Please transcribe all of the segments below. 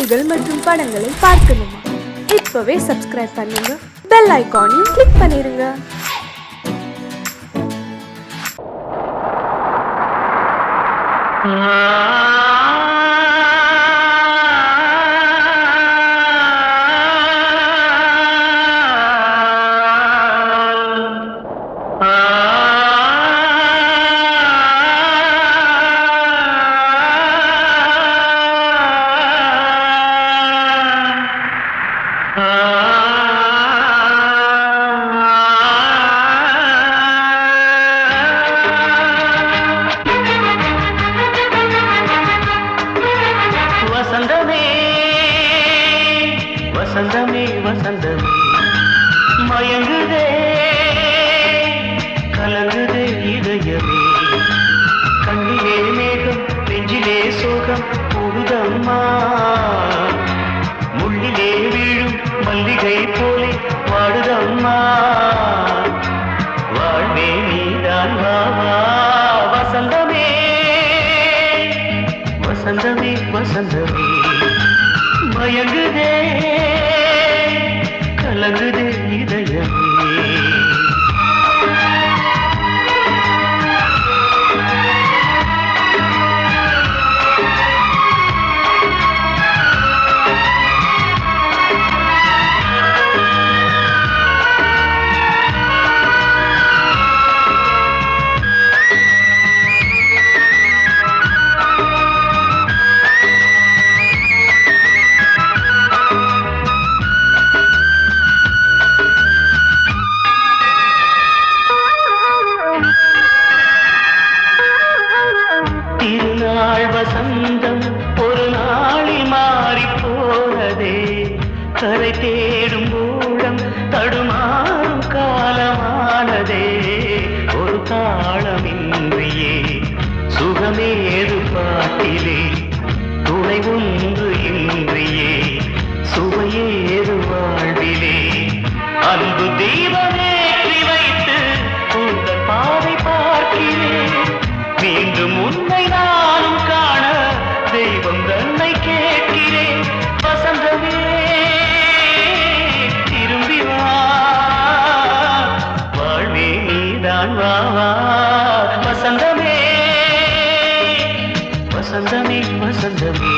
செய்திகள் மற்றும் படங்களை பார்க்கணுமா? இப்பவே சப்ஸ்கிரைப் பண்ணுங்க, பெல் ஐகானையும் கிளிக் பண்ணிருங்க. வசந்தமே வசந்தமே மயங்குதே கலங்குதே இதயமே கண்ணிலே மேகம் நெஞ்சிலே சோகம் கூடுதம்மா முள்ளிலே வீழும் மல்லிகை போலே வாடுதம்மா வாழ்வே நீதான் வாவா வசந்தமே வசந்தமே வசந்தமே மயங்குதே கலங்குதே இதயமே திருநாள் வசந்தம் ஒரு நாளில் மாறி போனதே கரை தேடும் ஊழம் தடுமாறும் காலமானதே ஒரு தாளமின்றியே சுகமேது பாட்டிலே துணை ஒன்று இன்றியே சுவையேது வாழ்விலே அன்பு தீபமேற்றி வைத்து உங்கள் பாதை பார்க்கிறேன் மீண்டும் உன்னை நானும் காண தெய்வம் தன்னை கேட்கிறேன் வசந்தமே திரும்பி வா வாழ்வே நீதான் வாவா வசந்தமே வசந்தமே வசந்தமே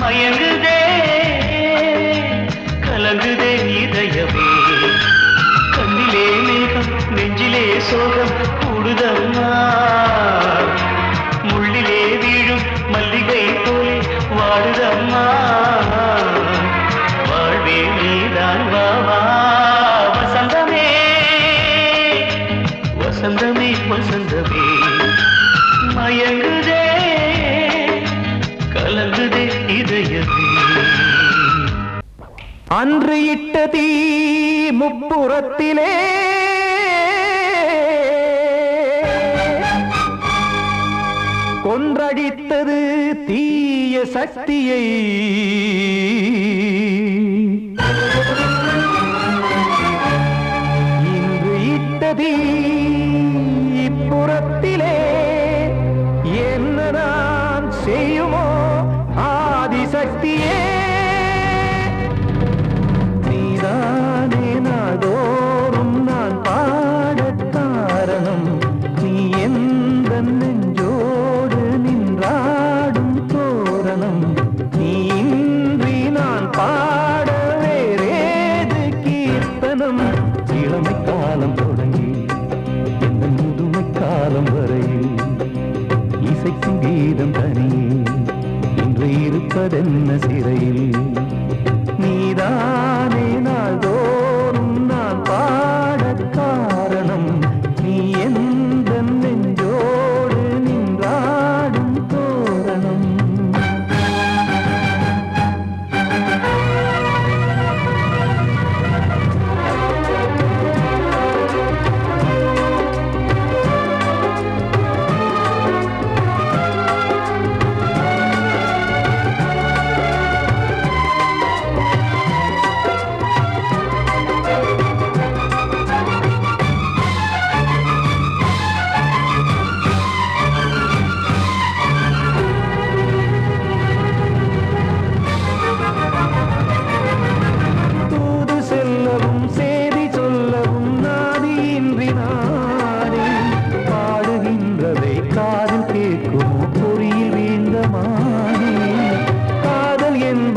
மயங்குதே கலங்குதே இதயமே கண்ணிலே மேகம் நெஞ்சிலே சோகம் கூடுதம்மா முள்ளிலே வீழும் மல்லிகை போலே வாடுதம்மா வாழ்வே நீதான் வாவா வசந்தமே வசந்தமே வசந்தமே மயங்குதே கலங்குதே இதயமே அன்று இட்ட தீ முப்புறத்திலே கொன்றடித்தது தீய சக்தியை இன்று இட்ட தீ இப்புறத்திலே என்ன நான் செய்யுமோ ஆதிசக்தியே நீதானே நாள்தோறும் நான் பாடக் காரணம் நீ எந்த நெஞ்சோடு நின்றாடும் தோரணம் நீ இன்றி நான் பாட வேறேது கீர்த்தனம் இளமை காலம் தொடங்கி எந்த முதுமை காலம் வரையில் இசை சங்கீதம் தனியே இன்று இருப்பதென்ன சிறையில் நீதானே நாள்தோறும் நான் பாடக் காரணம் நீ எந்த நெஞ்சோடு நின்றாடும் தோரணம்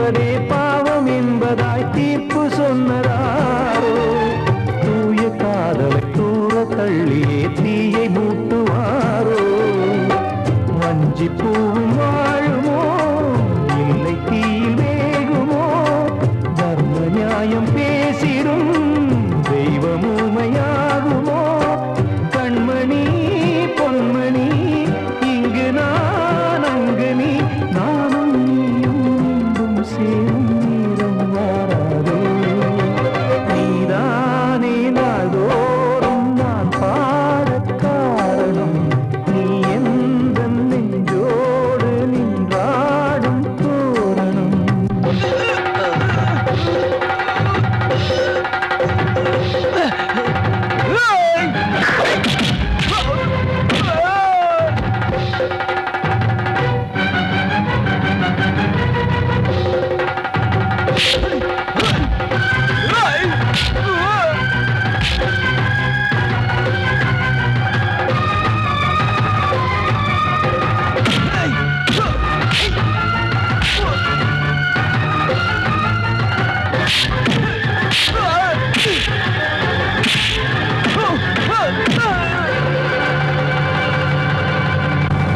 என்பதே பாவம் என்பதாய் தீர்ப்பு சொன்னதாரோ தூய காதலை தூர தள்ளியே தீயை மூட்டுவாரோ வஞ்சி பூவும் வாழுமோ இல்லை தீயில் வேகுமோ தர்ம நியாயம் பேசிடும் தெய்வம் ஊமையாகுமோ கண்மணி பொன்மணி இங்கு நான் அங்கு நீ நானும் நீயும் மீண்டும் சேரும் நேரம் வாராதோ நீதானே நாள்தோறும் நான் பாடக் காரணம் நீ எந்த நெஞ்சோடு நின்றாடும் தோரணம்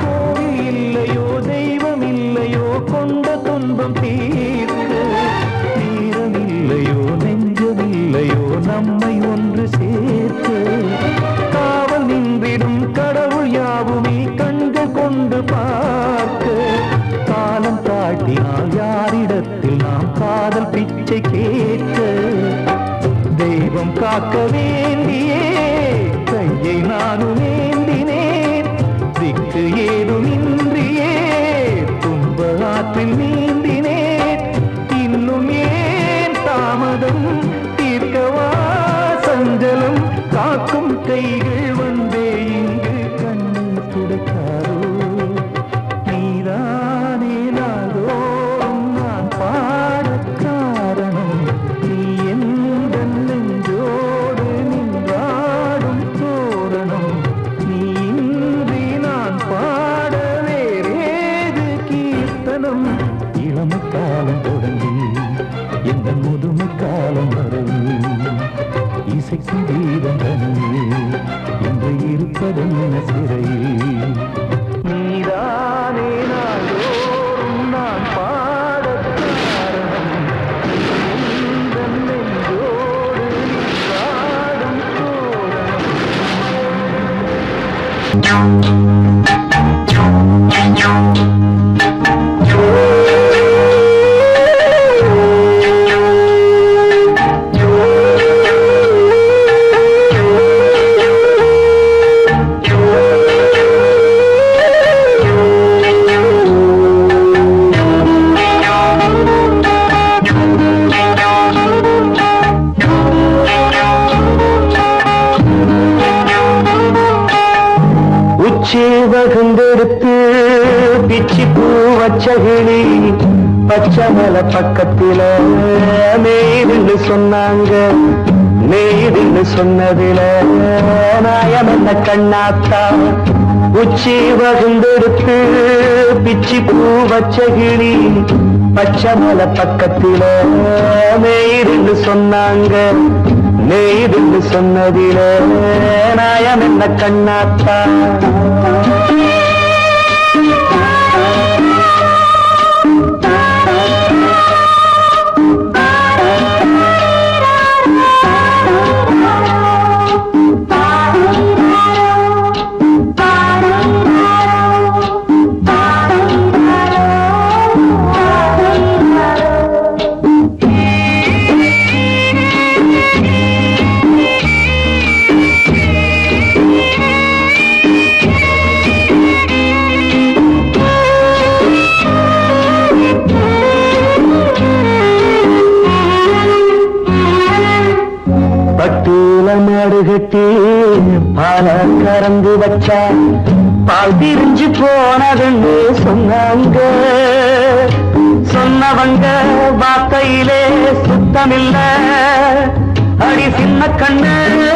கோவில் இல்லையோ தெய்வம் இல்லையோ கொண்ட துன்பம் தீர்க்க நேரம் இல்லையோ நெஞ்சம் இல்லையோ நம்மை ஒன்று சேர்க்க காவல் நின்றிடும் கடவுள் யாவுமே கண்கள் கொண்டு பார்க்க காலம் தாட்டினால் யாரிடத்தில் நாம் காதல் பிச்சை கேட்க தெய்வம் காக்க வேண்டியே கையை நானும் ஏந்தினேன் திக்கு ஏதுமின்றியே துன்ப ஆற்றில் நீந்தினேன் இன்னும் ஏன் தாமதம் தீர்க்கவா சஞ்சலம் காக்கும் கைகள் வந்தே இங்கு கண்ணீர் துடைக்காரோ நீதானே நாள்தோறும் நான் பாடக் காரணம் நீ எந்த நெஞ்சோடு நின்றாடும் தோரணம் நீ இன்றி நான் பாட வேறேது கீர்த்தனம் இளமை காலம் தொடங்கி எந்த முதுமை காலம் வரை இசைக்கும் கீதம் தனியே இன்று இருப்பதென்ன சிறையில் நீதானே நாள்தோறும் நான் பாடக் காரணம் எந்த நெஞ்சோடு நின்றாடும் உச்சி வகுந்தெடுத்து பிச்சி பூ வச்சகிளி பச்சை மலை பக்கத்தில மேய்துன்னு சொன்னாங்க மேய்துன்னு சொன்னதில நாயம் என்ன கண்ணாத்தா உச்சி வகுந்தெடுத்து பிச்சி பூ வச்சகிளி பச்சை மலை பக்கத்தில மேய்துன்னு சொன்னாங்க மேய்துன்னு சொன்னதில நாயம் என்ன கண்ணாத்தா மாடு கட்டி பால கறந்து வச்சா பால் பிரிஞ்சு போனதுன்னு சொன்னாங்க. சொன்னவங்க வார்த்தையிலே சுத்தமில்ல. அடி சின்ன கண்ணு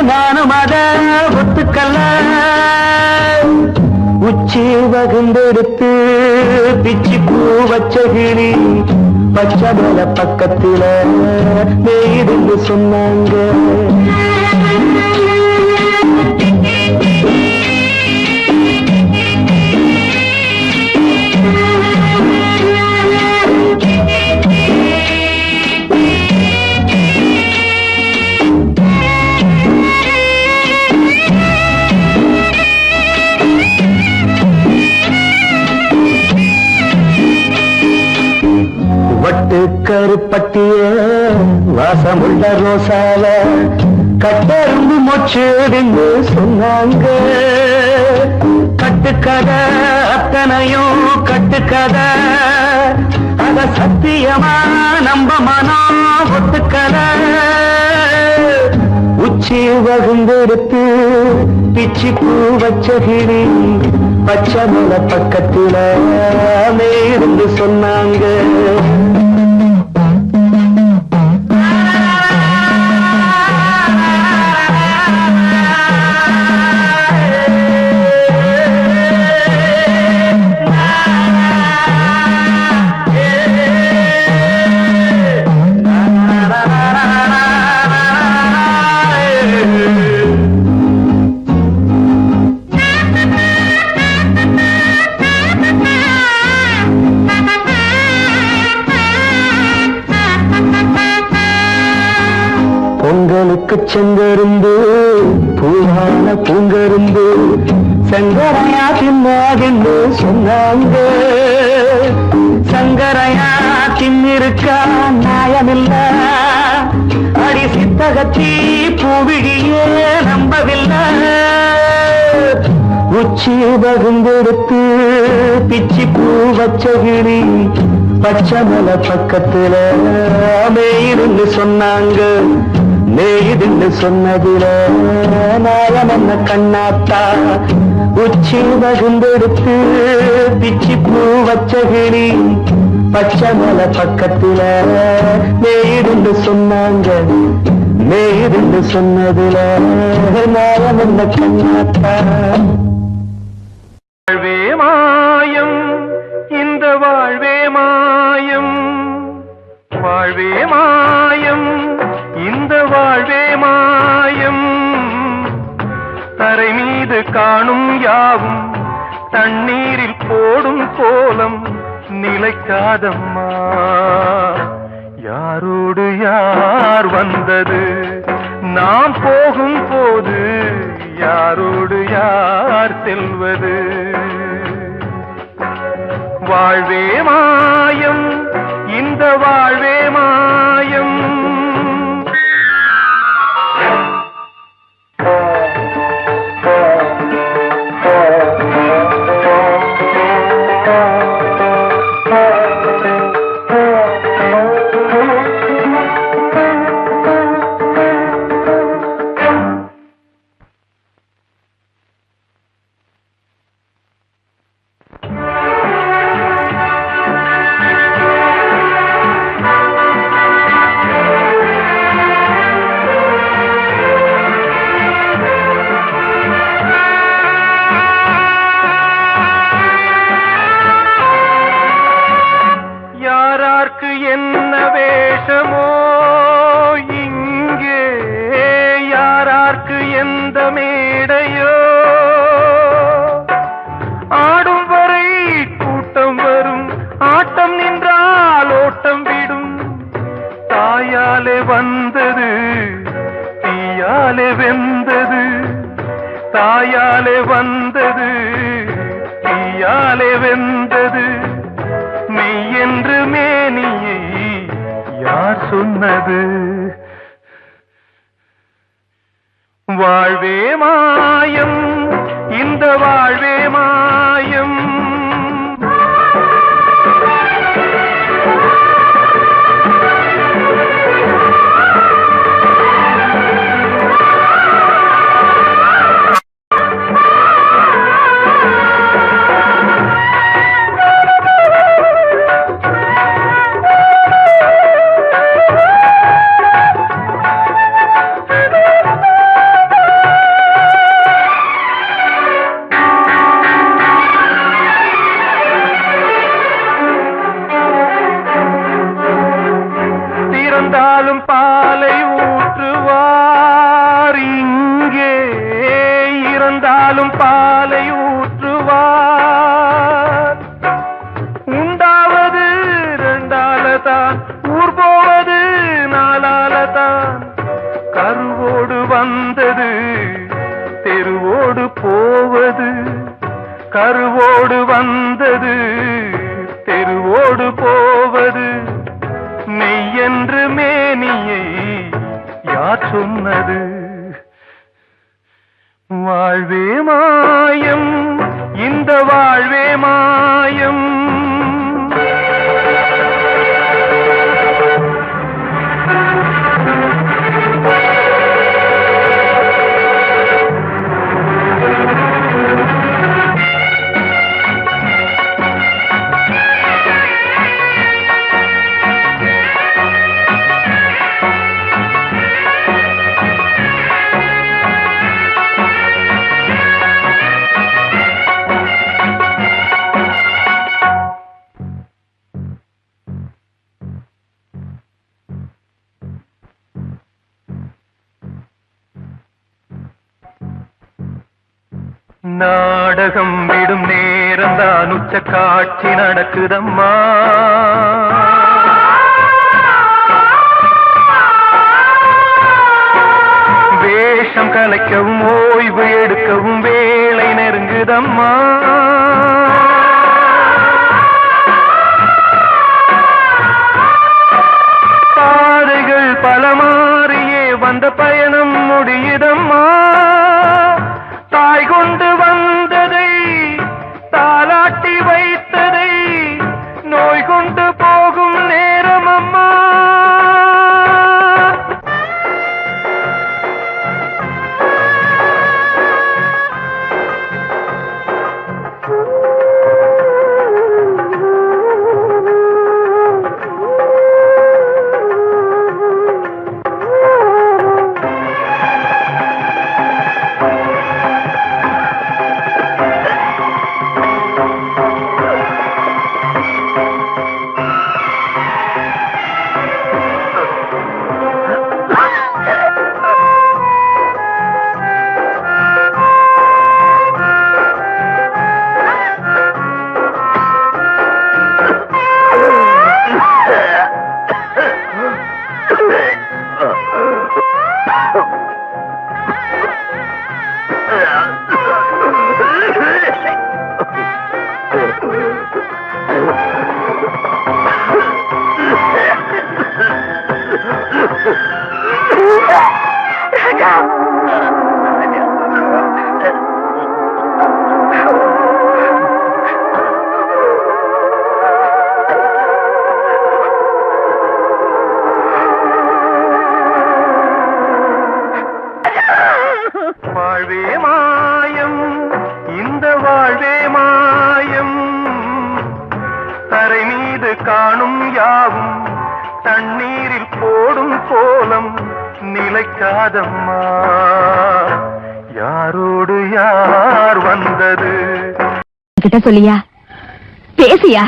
நானும் அத ஒத்துக்கல்ல. உச்சி வகுந்தெடுத்து பிச்சி பூ வச்ச கிளி பச்சமல பக்கத்தில மேய்துன்னு சொன்னாங்க. வட்டு கருப்பட்டிய வாசமுள்ள ரோசால கட்டெரும்பு மொச்சுடுன்னு சொன்னாங்க. கட்டுக்கதை அத்தனையும் கட்டுக்கதை, அத சத்தியமா நம்ப மனம் ஒத்துக்கதை. உச்சி வகுந்தெடுத்து பிச்சி பூ வச்ச கிளி பச்சமல பக்கத்தில மேருந்து சொன்னாங்க. பொங்கலுக்கு செங்கரும்பு பூவான பூங்கரும்பு சங்கரையா தின்னாதின்னு சொன்னாங்க. சங்கரையா தின்னிருக்கா நியாயமில்ல, அடி சித்தகத்தி பூவிழியே நம்பவில்லை. உச்சி பகுந்தெடுத்து பிச்சி பூ வச்ச கிளி பச்சமல பக்கத்துல மேயிருந்து சொன்னாங்க. மேயிருந்து சொன்னதில நாயம் என்ன கண்ணாத்தா, உச்சி பகுந்தெடுத்து பிச்சி பூ வச்ச கிளி பச்சமல பக்கத்துல மேயிருந்து சொன்னாங்க. மேயிருந்து சொன்னதில நாயம் என்ன கண்ணாத்தா. வாழ்வே மாயம் இந்த வாழ்வே மாயம், வாழ்வே மாயம் இந்த வாழ்வே மாயம். தரை மீது காணும் யாவும் தண்ணீரில் போடும் கோலம் நிலைக்காதம்மா. யாரோடு யார் வந்தது நாம் போகும் போது, யாரோடு யார் செல்வது. வாழ்வே மாயம் இந்த வாழ்வே மாயம். என்ன வேஷமோ இங்கே, யாரார்க்கு எந்த மேடையோ. ஆடும் வரை கூட்டம் வரும், ஆட்டம் நின்றால் ஓட்டம் விடும். தாயாலே வந்தது தீயாலே வெந்தது, தாயாலே வந்தது தீயாலே வெந்தது. மெய் என்று மேனியை யார் சொன்னது. வாழ்வே மாயம் இந்த வாழ்வே மாயம். தான் ஊர் போவது நாளால தான் கருவோடு வந்தது தெருவோடு போவது கருவோடு வந்தது தெருவோடு போவது மெய்யென்று மேனியை யார் சொன்னது வாழ்வே மாயம் இந்த வாழ்வே மாயம் நாடகம் விடும் நேரம் தான் உச்ச காட்சி நடக்குதம்மா வேஷம் கலைக்கவும் ஓய்வு எடுக்கவும் வேளை நெருங்குதம்மா பாதைகள் பல மாறியே வந்த பயணம் முடியுதம்மா தாய் கொண்டு வந்ததை தாலாட்டி வைத்ததை நோய் கொண்டு போகும் நேரம் அம்மா வாழ்வே மாயம் இந்த வாழ்வே மாயம் தரை மீது காணும் யாவும் தண்ணீரில் போடும் கோலம் நிலைக்காதம்மா யாரோடு யார் வந்தது கிட்ட சொல்லியா பேசியா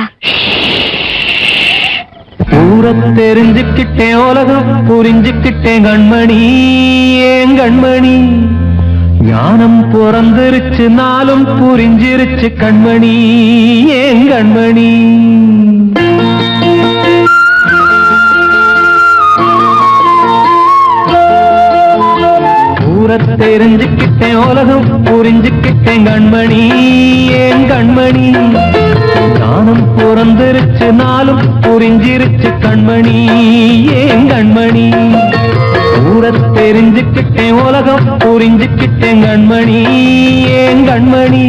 ஊரம் தெரிஞ்சுக்கிட்டேன் உலகம் புரிஞ்சுக்கிட்டேன் கண்மணி ஏன் கண்மணி ஞானம் பிறந்திருச்சு நாளும் புரிஞ்சிருச்சு கண்மணி ஏன் கண்மணி தெரிஞ்சுக்கிட்டேன் உலகம் புரிஞ்சுக்கிட்டேன் கண்மணி ஏன் கண்மணி ஞானம் பிறந்திருச்சு நாளும் புரிஞ்சிருச்சு கண்மணி ஏன் கண்மணி தெரிஞ்சுக்கிட்டேன் உலகம் புரிஞ்சுக்கிட்டேன் கண்மணி ஏன் கண்மணி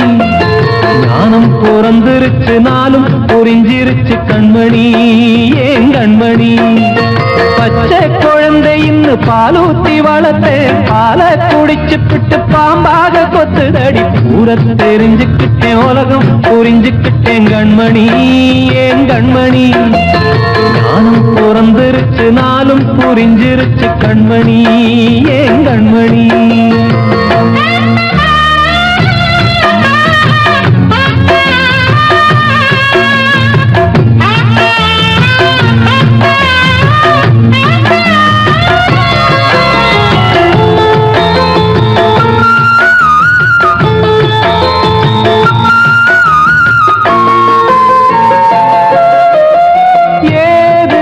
ஞானம் பிறந்திருச்சு நாளும் புரிஞ்சிருச்சு கண்மணி ஏன் கண்மணி பச்சை குழந்தை இன்னும் பாலூத்தி வளர்த்தேன் பாலை குடிச்சு பிட்டு பாம்பாக கொத்துதடி தெரிஞ்சுக்கிட்டேன் உலகம் புரிஞ்சுக்கிட்டேன் கண்மணி ஏன் கண்மணி ஞானம் பிறந்திருச்சு நாளும் புரிஞ்சிருச்சு கண்மணி ஏன் கண்மணி ஏது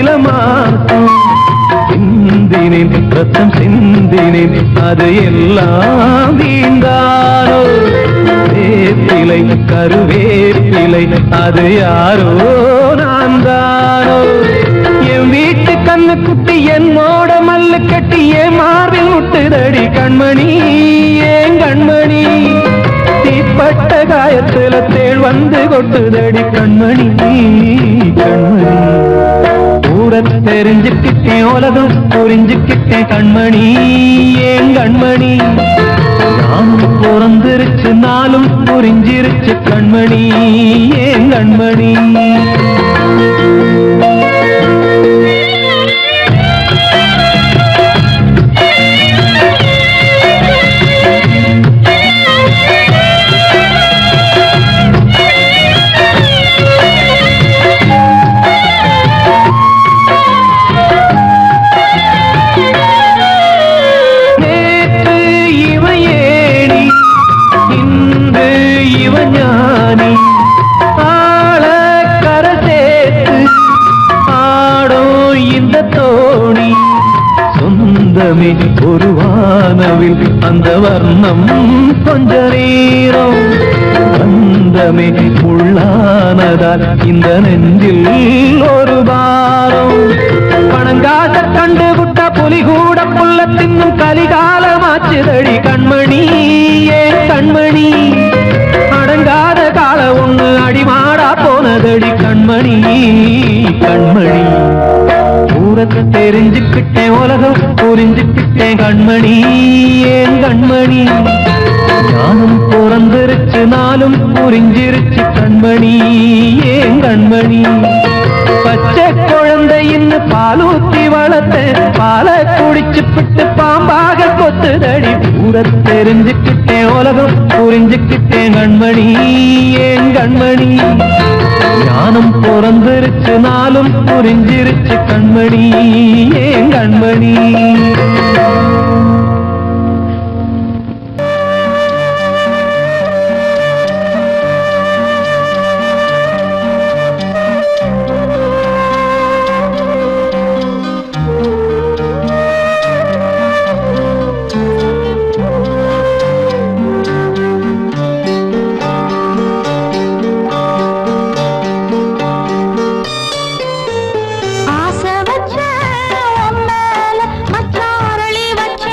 சில மாசம் சிந்தினேன் ரத்தம் சிந்தினேன் அது எல்லாம் வீண்டாரோ வேப்பிலை கருவேப்பிலை அது யாரோ நான் தானோ என் வீட்டு கண்ணு குட்டி என்னோட மல்லு கட்டி என் மார்பில் முட்டுதடி கண்மணி ஏன் கண்மணி தீப்பட்ட காயத்துல தேள் வந்து கொட்டுதடி கண்மணி கண்மணி ஊர தெரிஞ்சுக்கிட்டேன் உலகம் புரிஞ்சுக்கிட்டேன் கண்மணி ஏன் கண்மணி நானும் பிறந்திருச்சு நாளும் புரிஞ்சிருச்சு கண்மணி ஏன் கண்மணி ஒரு வானவில் அந்த வர்ணம் கொஞ்ச நேரம் பந்தமே உள்ளானதால் இந்த நெஞ்சில் ஒரு பாரம் பணங்காச கண்டு விட்ட புலி கூட புல்ல தின்னும் கலிகாலமாச்சுதடி கண்மணி ஏன் கண்மணி அடங்காத கால ஒண்ணு அடிமாடா போனதடி கண்மணி கண்மணி ஊரத்தை தெரிஞ்சுக்கிட்டேன் உலகம் புரிஞ்சுக்கிட்டேன் கண்மணி ஏன் கண்மணி ஞானம் பிறந்திருச்சு நாளும் புரிஞ்சிருச்சு கண்மணி ஏன் கண்மணி பச்சை குழந்தை இன்னும் பாலூத்தி வளர்த்த பாலை குடிச்சு பிட்டு பாம்பாக கொத்துதடி ஊரத்தை தெரிஞ்சுக்கிட்டேன் உலகம் புரிஞ்சுக்கிட்டேன் கண்மணி ஏன் கண்மணி ஞானம் பிறந்திருச்சு நாளும் புரிஞ்சிருச்சு கண்மணி ஏன் கண்மணி ஆசை வச்ச உன் மேல மச்சாரளி வச்ச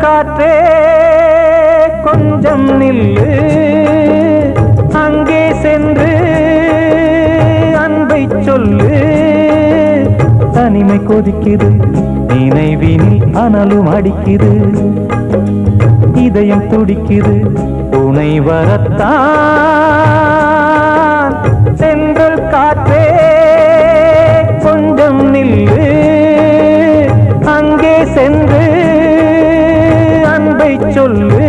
காற்றே கொஞ்சம் நில்லு, அங்கே சென்று அன்பை சொல்லு. தனிமை கொதிக்குது, நினைவினில் அனலும் அடிக்குது, இதயம் துடிக்குது, துணை வரத்தான். சென்றல் காற்றே கொஞ்சம் நில்லு, அங்கே சென்று அன்பை சொல்லு.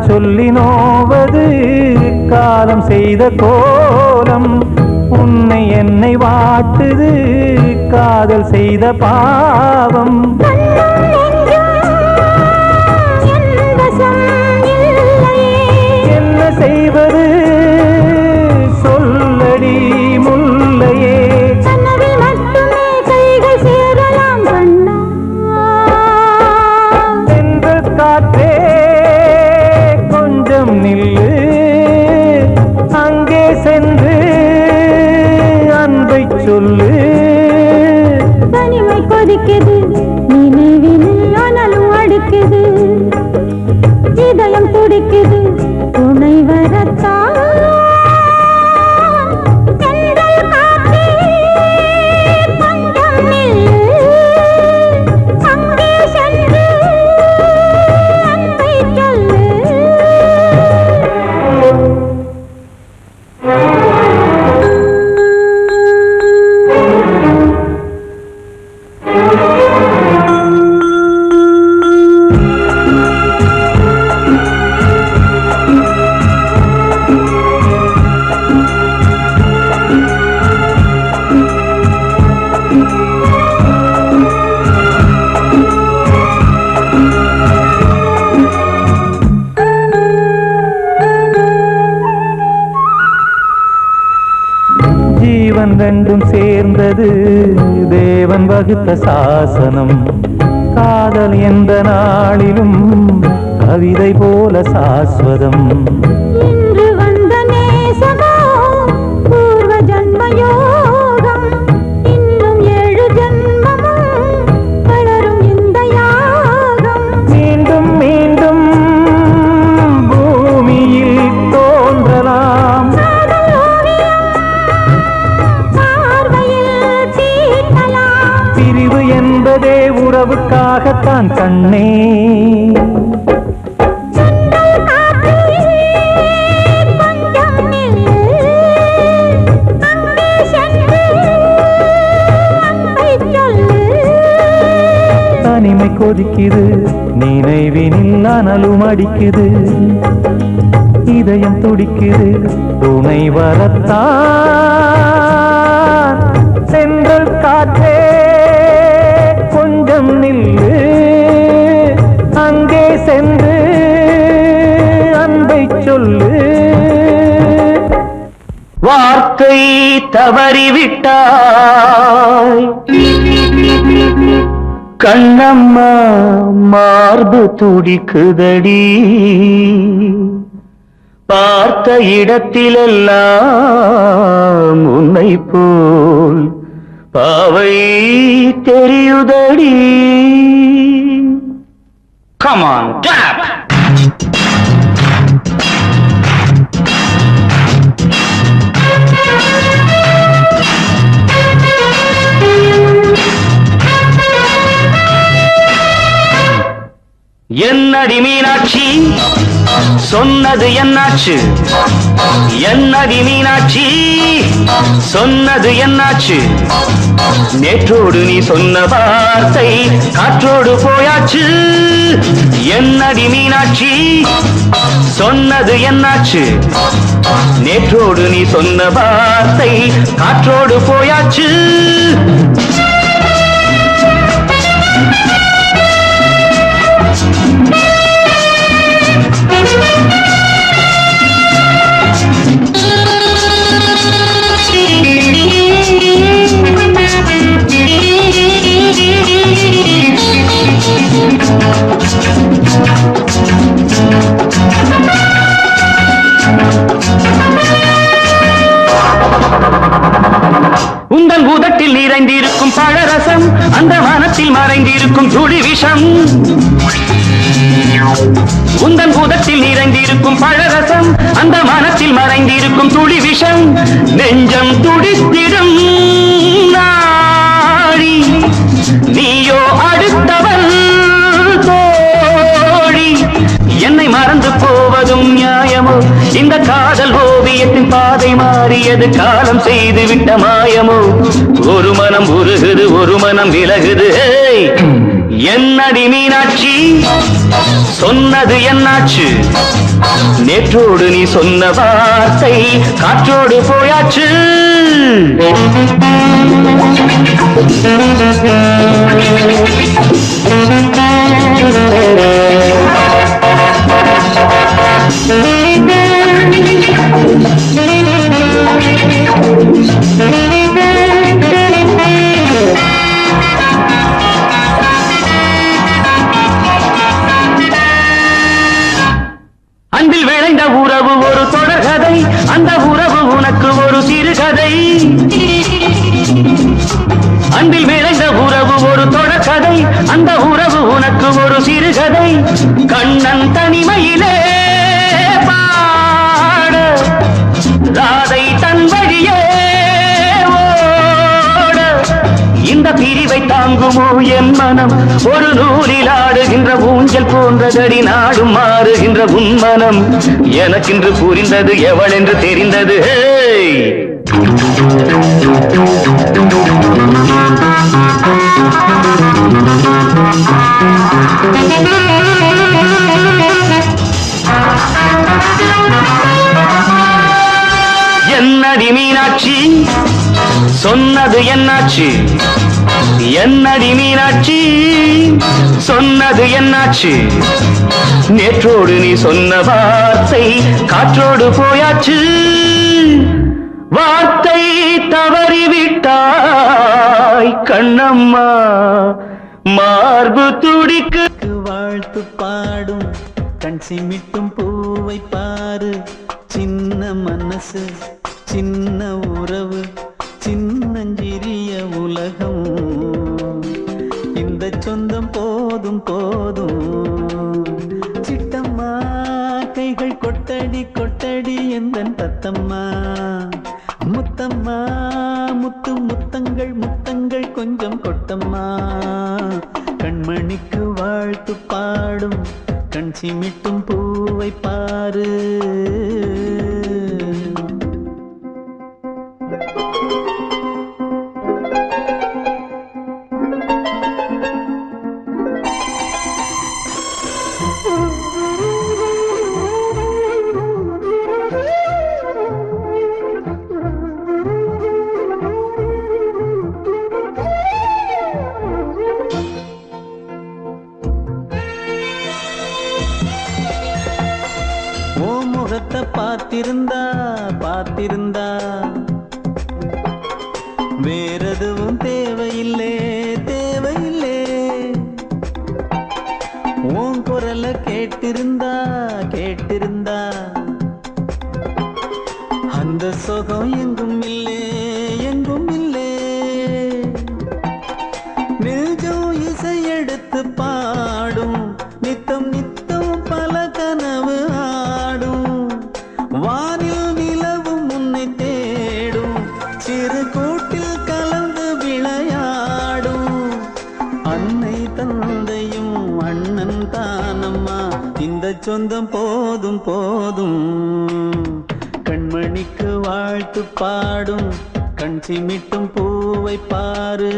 சொல்லி நோவது காலம் செய்த கோலம், உன்னை என்னை வாட்டுது காதல் செய்த பாவம். என்ன செய்வது சொல்லடி முல்லையே, சென்ற காற்றே நில்லு, அங்கே சென்று அன்பை சொல்லு. தனிமை கொதிக்குது, நினைவினில் அனலும் அடிக்குது, இதயம் துடிக்குது, துணை வரத்தான். ஜீவன் ரெண்டும் சேர்ந்தது தேவன் வகுத்த சாசனம். காதல் எந்த நாளிலும் கவிதை போல சாஸ்வதம். இன்று வந்த நேசமோ பூர்வ ஜன்மயோகம், இன்னும் 7 ஜன்மமும் வளரும் இந்த யாகம். மீண்டும் மீண்டும் பூமியில் தோன்றலாம், பிரிவு என்பதே உறவுக்காகத்தான் கண்ணே. தனிமை கொதிக்குது, நினைவினில் அனலும் அடிக்குது, இதயம் துடிக்குது, துணை வரத்தான். சென்றல் காற்றே கொஞ்சம் நில்லு, அங்கே சென்று அன்பை சொல்லு. வார்த்தை தவறிவிட்டாய் கண்ணம்மா, மார்பு துடிக்குதடி, பார்த்த இடத்திலெல்லாம் உன்னை போல் பாவை தெரியுதடி. Come on, clap! என்னடி மீனாட்சி சொன்னது என்னாச்சு? என்னடி மீனாட்சி சொன்னது என்னாச்சு? நேற்றோடு நீ சொன்ன வார்த்தை காற்றோடு போயாச்சு. என்னடி மீனாட்சி சொன்னது என்னாச்சு? நேற்றோடு நீ சொன்ன வார்த்தை காற்றோடு போயாச்சு. உந்தன் பூதத்தில் நிறைந்திருக்கும் பழரசம் அந்த வானத்தில் மறைந்திருக்கும் துளி விஷம். உந்தன் பூதத்தில் நிறைந்திருக்கும் பழரசம் அந்த வானத்தில் மறைந்திருக்கும் துளி விஷம். நெஞ்சம் துடித்திடும் நாடி நீயோ அடுத்தவள் தோழி. என்னை மறந்து போவதும் நியாயமோ? இந்த காதல் ஓவியத்தின் பாதை மாறியது காலம் செய்து விட்ட மாயமோ? ஒரு மனம் உருகுது ஒரு மனம் விலகுது. என்னடி மீனாட்சி சொன்னது என்னாச்சு? நேற்றோடு நீ சொன்ன வார்த்தை காற்றோடு போயாச்சு. அன்பில் விளைந்த உறவு ஒரு தொடர்கதை, அந்த உறவு உனக்கு ஒரு சிறுகதை. அன்பில் விளைந்த உறவு ஒரு தொடர்கதை, அந்த உறவு உனக்கு ஒரு சிறுகதை. கண்ணன் தனிமையிலே பாட ராதை தன் வழியே ஓட. இந்த பிரிவை தாங்குமோ என் மனம்? ஒரு நூலில் ஆடுகின்ற ஊஞ்சல் போன்றதடி நாடும் மாறுகின்ற உன்மனம். எனக்கென்று புரிந்தது எவள் என்று தெரிந்தது. என்னடி மீனாட்சி சொன்னது என்னாச்சு? என்னடி மீனாட்சி சொன்னது என்னாச்சு? நேற்றோடு நீ சொன்ன வார்த்தை காற்றோடு போயாச்சு. வார்த்தை தவறிவிட்டாய் கண்ணம்மா, மார்பு துடிக்கு. வாழ்த்து பாடும் கண் சிமிட்டும் பூவை பாரு. சின்ன மனசு சின்ன உறவு சின்னஞ்சிறிய உலகம். இந்த சொந்தம் போதும் போதும். சிட்டம்மா கைகள் கொட்டடி கொட்டடி எந்தன் தத்தம்மா. முத்தம்மா முத்து முத்தங்கள் முத்தங்கள் கொஞ்சம் கொட்டம்மா. கண்மணிக்கு வாழ்த்து பாடும் கண் சிமிட்டும் பூவை பாரு. முகத்தை பார்த்திருந்தா பார்த்திருந்தா வேறெதுவும் தேவையில்லை தேவையில்லை. உன் குரலை கேட்டிருந்தா கேட்டிருந்தா அந்த சுகம் எங்கும் இல்லை எங்கும் இல்லை. நெஞ்சம் இசை எடுத்து பாடும் நித்தம் சொந்தம் போதும் போதும். கண்மணிக்கு வாழ்த்து பாடும் கண் சிமிட்டும் பூவை பாரு.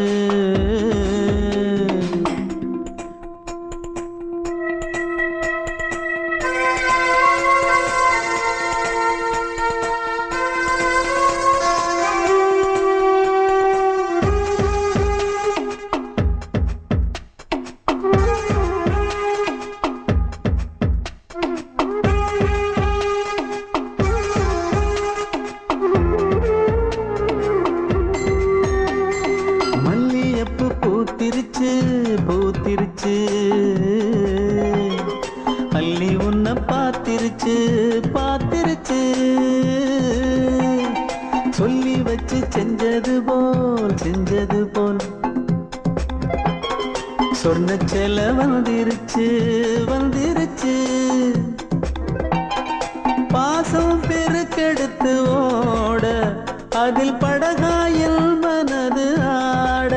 பூத்திருச்சு அள்ளி உன்னை பார்த்திருச்சு பார்த்திருச்சு. சொல்லி வச்சு செஞ்சது போல் சொன்ன செல வந்துருச்சு வந்துருச்சு. பாசம் பெருக்கெடுத்து ஓட அதில் படகாயில் மனது ஆட.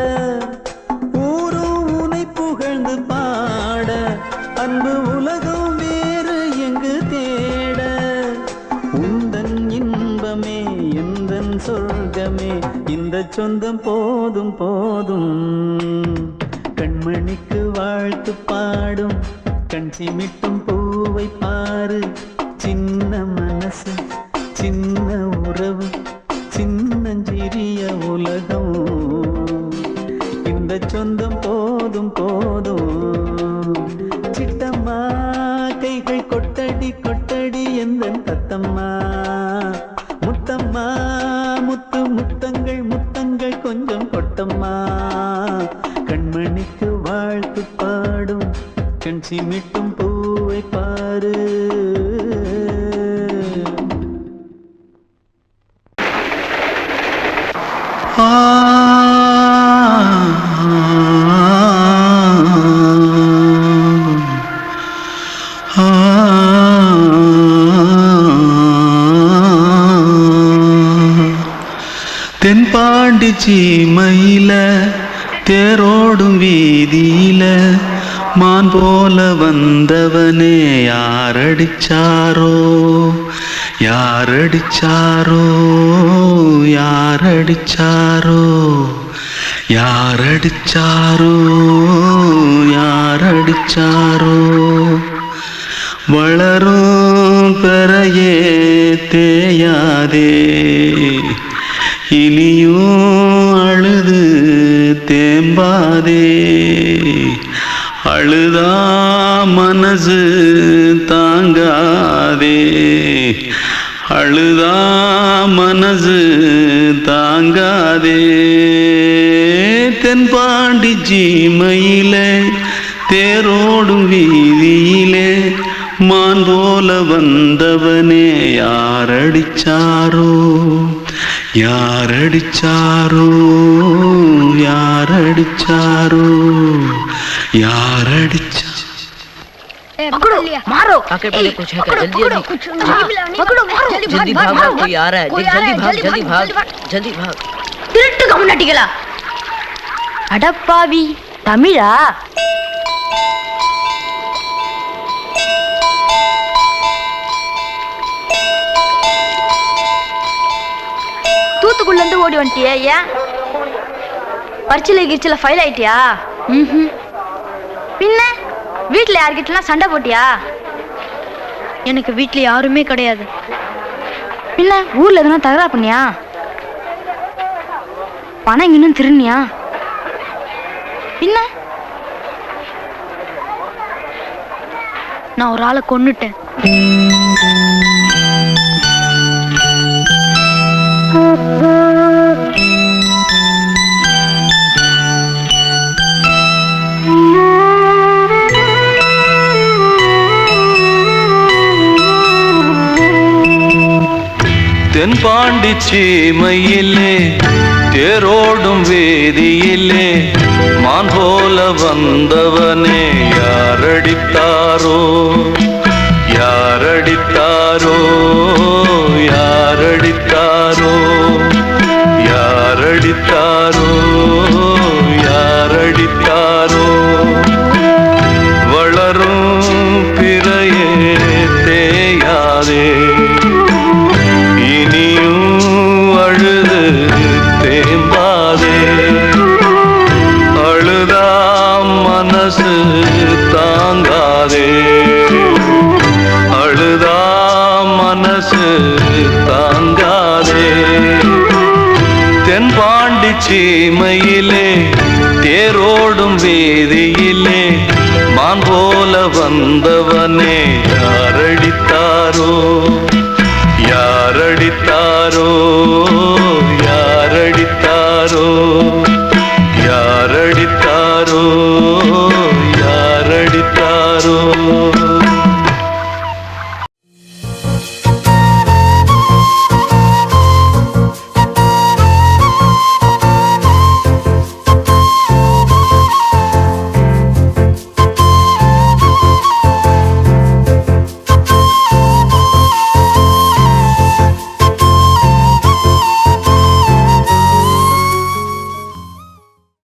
புகழ்ந்து பாட அன்பு உலகம் வேறு எங்கு தேட. உந்தன் இன்பமே எந்தன் சொர்க்கமே இந்த சொந்தம் போதும் போதும். கண்மணிக்கு வாழ்த்து பாடும் கண் சிமிட்டும் பூவை பாரு. சின்ன மனசு சின்ன உறவு சின்னஞ்சிறிய உலகம் இந்த சொந்தம் போதும் போதும். சிட்டம்மா கைகள் கொட்டடி கொட்டடி எந்தன் தத்தம்மா. முத்தம்மா முத்து முத்தங்கள் முத்தங்கள் கொஞ்சம் கொட்டம்மா. கண்மணிக்கு வாழ்த்து பாடும் கண் சிமிட்டும் பூவை பாரு. தென்பாண்டி சீமையில தேரோடும் வீதியில மான் போல வந்தவனே யாரடிச்சாரோ யாரடிச்சாரோ யாரடிச்சாரோ யாரடிச்சாரோ யாரடிச்சாரோ. வளரும் பெறையே தேயாதே இனியும் அழுது தேம்பாதே. அழுதா மனசு தாங்காதே அழுதா மனசு தாங்காதே. தென்பாண்டி சீமையிலே தேரோடும் வீதியிலே மான் போல வந்தவனே யாரடிச்சாரோ யாரடிச்சாரோ யாரடிச்சாரோ யாரடிச்சா. पकड़ो मारो आके पहले कुछ है क्या? जल्दी जल्दी पकड़ो मारो जल्दी भाग भाग कोई आ रहा है. जल्दी भाग जल्दी भाग. திருட்டு கம்முனட்டிகளா அடப்பாவி தமிழா. தூத்துக்குள்ள இருந்து ஓடி வந்துட்டியா? ஏன் பரிச்சையில கிரிச்சில ஃபைல் ஆயிட்டியா? பின்ன வீட்டுல யார்கிட்டலாம் சண்டை போட்டியா? எனக்கு வீட்டுல யாருமே கிடையாது. பின்ன ஊர்ல எதுனா தகராறு பண்ணியா? பணம் இன்னும் திருநியா? பின்ன நான் ஒரு ஆளை கொன்னுட்டேன். தென்பாண்டி சீமையிலே தேரோடும் வேதியிலே மான் போல வந்தவனே யாரடித்தாரோ யாரடித்தாரோ யாரடித்தாரோ யாரடித்தாரோ யாரடித்தாரோ. வளரும் பிறையே சீமையிலே தேரோடும் வீதியிலே மான் போல வந்தவனே